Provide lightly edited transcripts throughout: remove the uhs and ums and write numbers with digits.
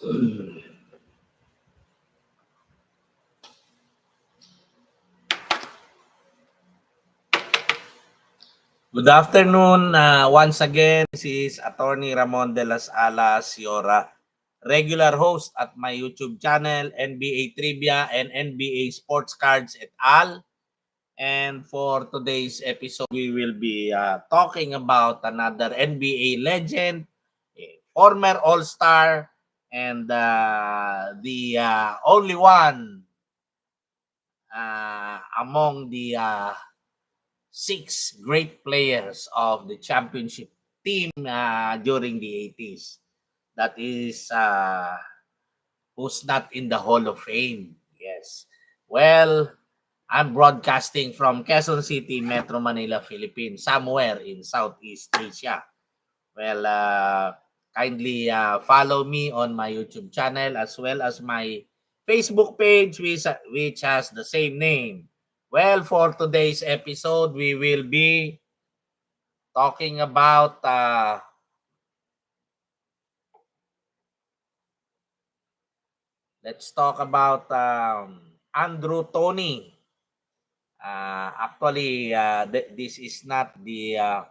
Good afternoon. Once again, this is Attorney Ramon de las Alas, your regular host at my YouTube channel, NBA Trivia and NBA Sports Cards et al. And for today's episode, we will be talking about another NBA legend, a former All-Star, and the only one among the six great players of the championship team during the 80s. That is who's not in the Hall of Fame. Yes. Well, I'm broadcasting from Quezon City, Metro Manila, Philippines, somewhere in Southeast Asia. Well, kindly follow me on my YouTube channel as well as my Facebook page, which has the same name. Well, for today's episode, we will be talking about let's talk about Andrew Toney. Actually, this is not the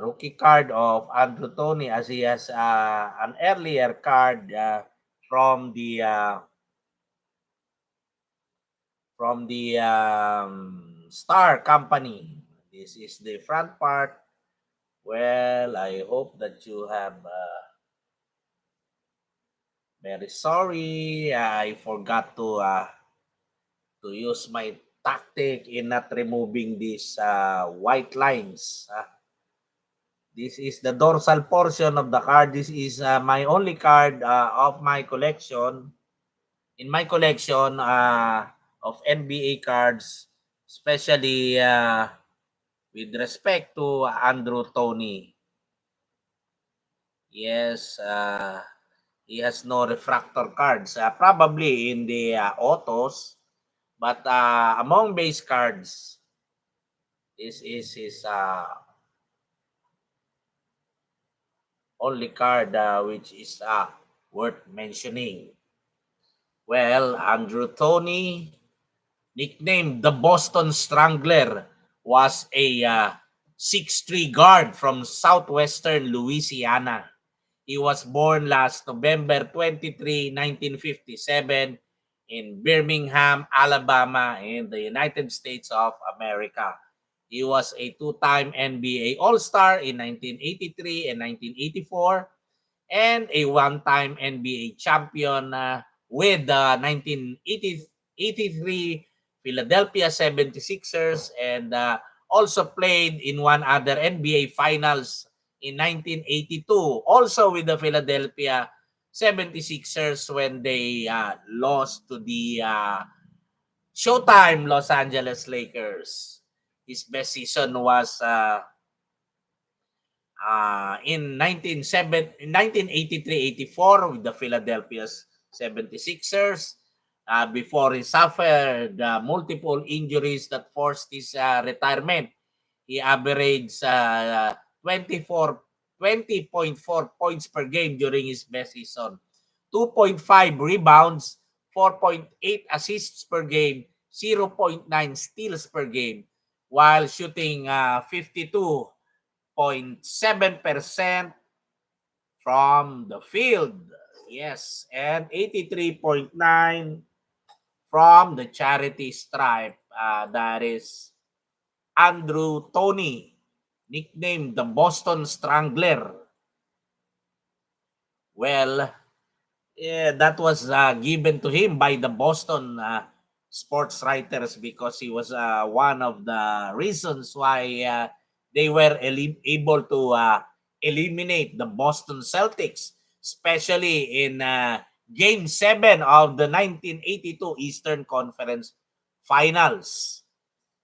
rookie card of Andrew Toney, as he has an earlier card from the Star Company. This is the front part. Well, I hope that you have very sorry. I forgot to use my tactic in not removing these white lines. This is the dorsal portion of the card. This is my only card of my collection. In my collection of NBA cards, especially with respect to Andrew Toney. Yes, he has no refractor cards. Probably in the autos, but among base cards, this is his only card which is worth mentioning. Well, Andrew Toney, nicknamed the Boston Strangler, was a 6'3" guard from southwestern Louisiana. He was born last November 23, 1957 in Birmingham, Alabama in the United States of America. He was a two-time NBA All-Star in 1983 and 1984 and a one-time NBA champion with the 1983 Philadelphia 76ers and also played in one other NBA Finals in 1982, also with the Philadelphia 76ers when they lost to the Showtime Los Angeles Lakers. His best season was in 1983-84 with the Philadelphia 76ers before he suffered multiple injuries that forced his retirement. He averaged 20.4 points per game during his best season, 2.5 rebounds, 4.8 assists per game, 0.9 steals per game, while shooting 52.7% from the field. Yes, and 83.9 from the charity stripe. That is Andrew Toney, nicknamed the Boston Strangler. Well, yeah, that was given to him by the Boston sports writers because he was one of the reasons why they were able to eliminate the Boston Celtics, especially in Game 7 of the 1982 Eastern Conference Finals.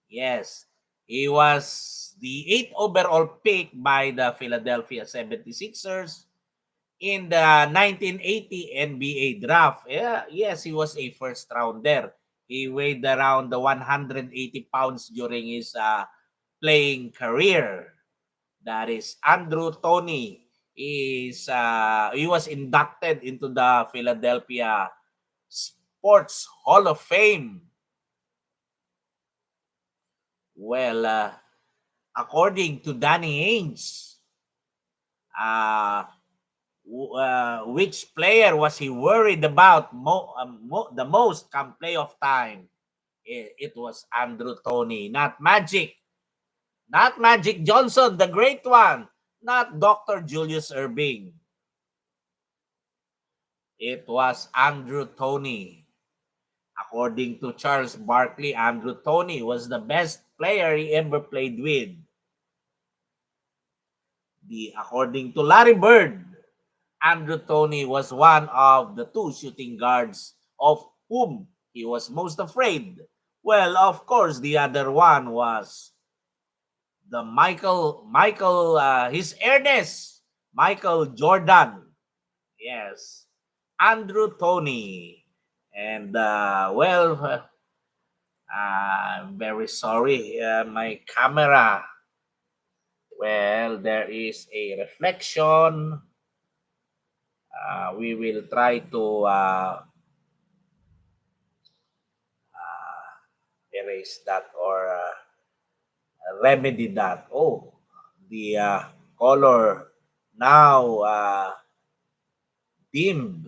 Yes, he was the 8th overall pick by the Philadelphia 76ers in the 1980 NBA draft. Yeah, yes, he was a first rounder. He weighed around the 180 pounds during his playing career. That is Andrew Toney. He was inducted into the Philadelphia Sports Hall of Fame. Well, according to Danny Ainge, uh, which player was he worried about the most come playoff time? It was Andrew Toney, not Magic. Not Magic Johnson, the great one. Not Dr. Julius Erving. It was Andrew Toney. According to Charles Barkley, Andrew Toney was the best player he ever played with. According to Larry Bird, Andrew Toney was one of the two shooting guards of whom he was most afraid. Well, of course, the other one was the his Ernest, Michael Jordan. Yes, Andrew Toney. And, I'm very sorry, my camera. Well, there is a reflection. We will try to erase that or remedy that. Oh, the color now dimmed.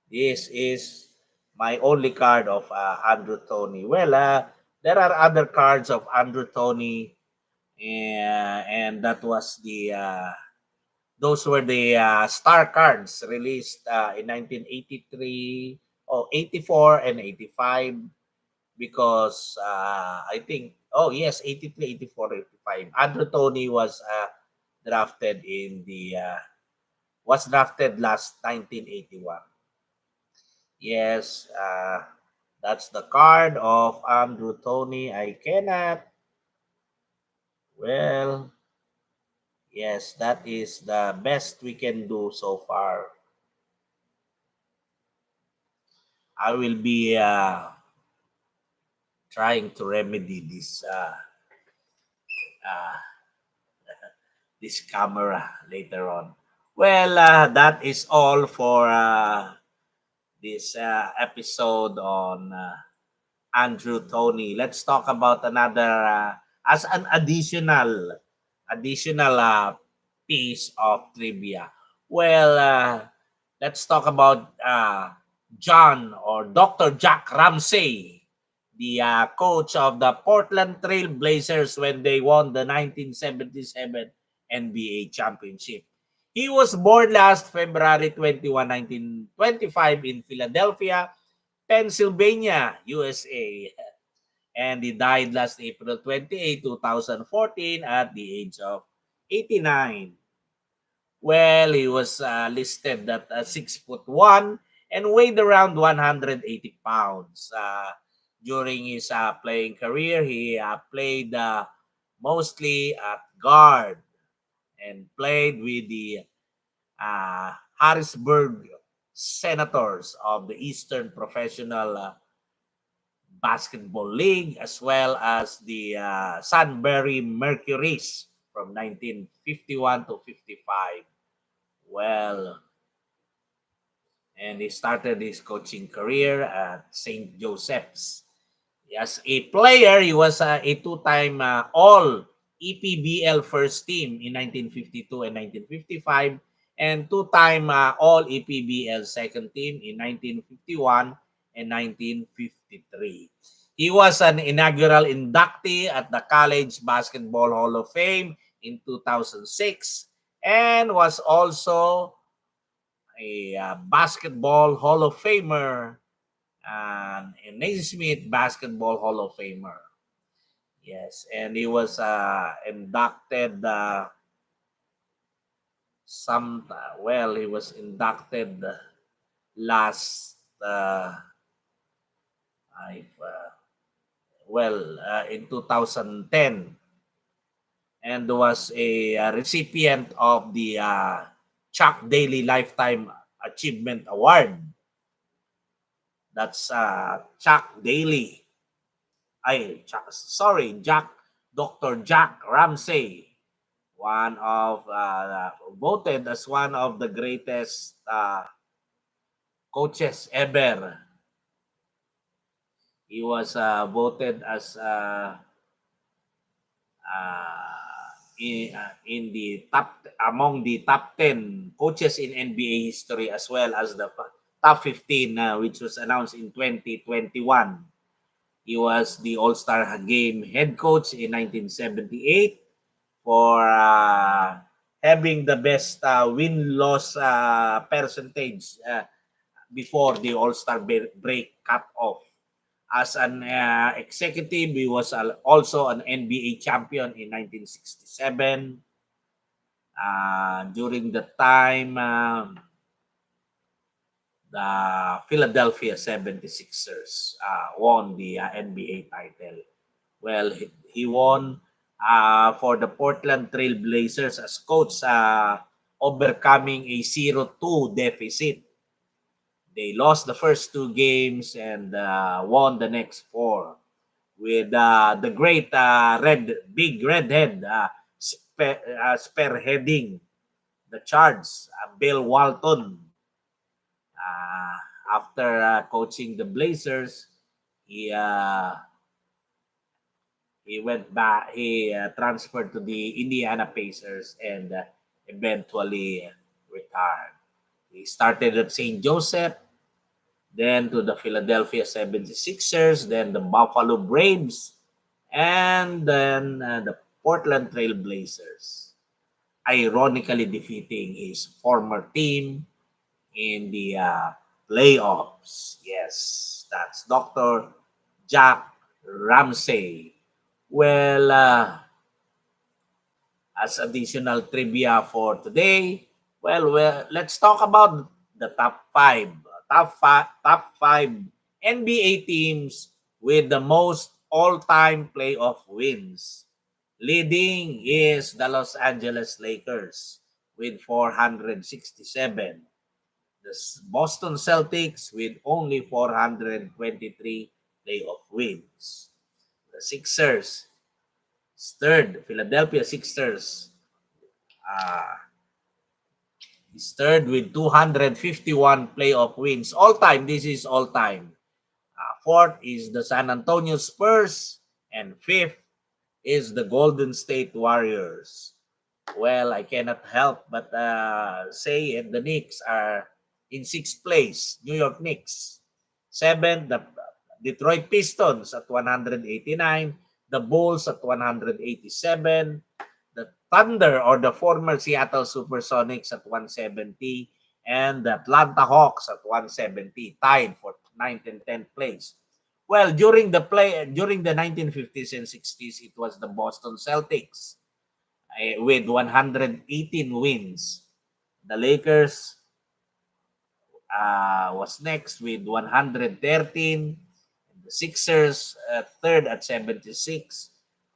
This is my only card of Andrew Toney. Well, there are other cards of Andrew Toney, and that was those were the star cards released in 1983, 84, and 85. Because I think, oh yes, 83, 84, 85. Andrew Toney was drafted in the was drafted last 1981. Yes, that's the card of Andrew Toney. I cannot. Well, yes, that is the best we can do so far. I will be trying to remedy uh, this camera later on. Well, that is all for this episode on Andrew Toney. Let's talk about another as an additional piece of trivia. Well, let's talk about John or Dr. Jack Ramsey, the coach of the Portland Trail Blazers when they won the 1977 NBA championship. He was born last February 21, 1925 in Philadelphia, Pennsylvania, USA. And he died last April 28, 2014 at the age of 89. Well, he was listed at 6'1" and weighed around 180 pounds. During his playing career, he played mostly at guard and played with the Harrisburg Senators of the Eastern Professional Basketball League, as well as the Sunbury Mercuries from 1951 to 55. Well, and he started his coaching career at St. Joseph's. As a player, he was a two-time All EPBL first team in 1952 and 1955, and two-time All EPBL second team in 1951 and 1953. He was an inaugural inductee at the College Basketball Hall of Fame in 2006 and was also a Basketball Hall of Famer and a Naismith Basketball Hall of Famer. Yes, and he was inducted he was inducted last I in 2010 and was a recipient of the Chuck Daly Lifetime Achievement Award. That's Chuck Daly. Jack, Dr. Jack Ramsey one of voted as one of the greatest coaches ever. He was voted as in the top among the top 10 coaches in NBA history, as well as the top 15, which was announced in 2021. He was the All-Star Game head coach in 1978 for having the best win-loss percentage before the All-Star break cut off. As an executive, he was also an NBA champion in 1967. During the time, the Philadelphia 76ers won the NBA title. Well, he won for the Portland Trail Blazers as coach, overcoming a 0-2 deficit. They lost the first two games and won the next four, with the great big redhead spearheading the charge, Bill Walton. After coaching the Blazers, he uh, he went back. He transferred to the Indiana Pacers and eventually retired. He started at St. Joseph, then to the Philadelphia 76ers, then the Buffalo Braves, and then the Portland Trail Blazers, ironically defeating his former team in the playoffs. Yes, that's Dr. Jack Ramsey. Well, as additional trivia for today, let's talk about the top five. Top five NBA teams with the most all-time playoff wins. Leading is the Los Angeles Lakers with 467. The Boston Celtics with only 423 playoff wins. The Sixers, third, Philadelphia Sixers, uh, is third with 251 playoff wins. All time, this is all time. Fourth is the San Antonio Spurs, and fifth is the Golden State Warriors. Well, I cannot help but say it. The Knicks are in sixth place. New York Knicks. Seventh, the Detroit Pistons at 189. The Bulls at 187. The Thunder, or the former Seattle Supersonics, at 170. And the Atlanta Hawks at 170, tied for ninth and 10th place. Well, during the 1950s and 60s, it was the Boston Celtics with 118 wins. The Lakers was next with 113. The Sixers third at 76.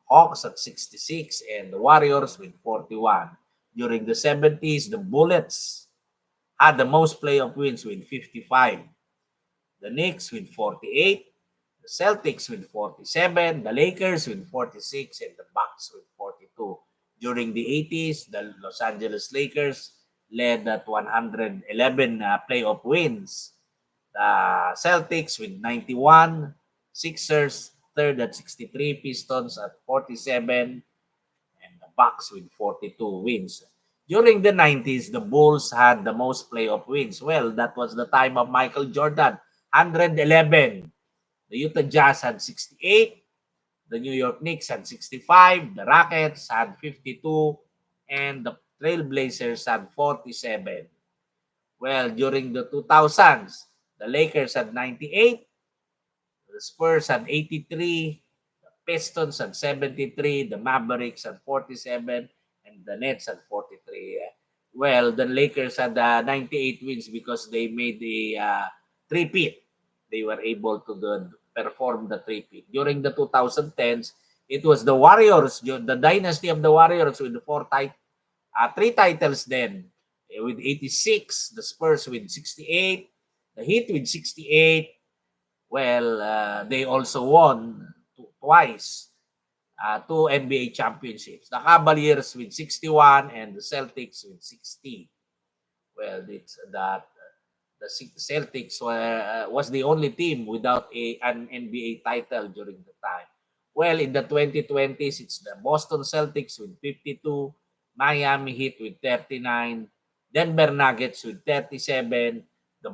Hawks at 66, and the Warriors with 41. During the 70s, the Bullets had the most playoff wins with 55. The Knicks with 48, the Celtics with 47, the Lakers with 46, and the Bucks with 42. During the 80s, the Los Angeles Lakers led at 111 playoff wins. The Celtics with 91, Sixers third at 63, Pistons at 47, and the Bucks with 42 wins. During the 90s, the Bulls had the most playoff wins. Well, that was the time of Michael Jordan, 111. The Utah Jazz had 68. The New York Knicks had 65. The Rockets had 52. And the Trailblazers had 47. Well, during the 2000s, the Lakers had 98. The Spurs had 83. The Pistons had 73. The Mavericks had 47. And the Nets had 43. Well, the Lakers had 98 wins because they made the three-peat. They were able to perform the three-peat. During the 2010s, it was the Warriors, the dynasty of the Warriors, with the three titles then. With 86, the Spurs with 68, the Heat with 68. Well, they also won twice two NBA championships. The Cavaliers with 61 and the Celtics with 60. Well, it's that the Celtics was the only team without an NBA title during the time. Well, in the 2020s, it's the Boston Celtics with 52, Miami Heat with 39, Denver Nuggets with 37, the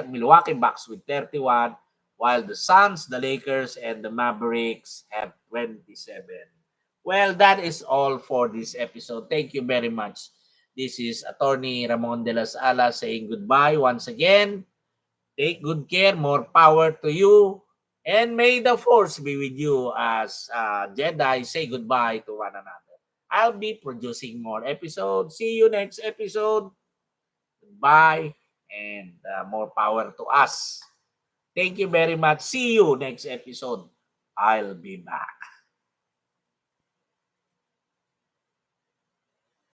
Milwaukee Bucks with 31, while the Suns, the Lakers, and the Mavericks have 27. Well, that is all for this episode. Thank you very much. This is Attorney Ramon de las Alas saying goodbye once again. Take good care. More power to you. And may the force be with you as Jedi say goodbye to one another. I'll be producing more episodes. See you next episode. Goodbye and more power to us. Thank you very much. See you next episode. I'll be back.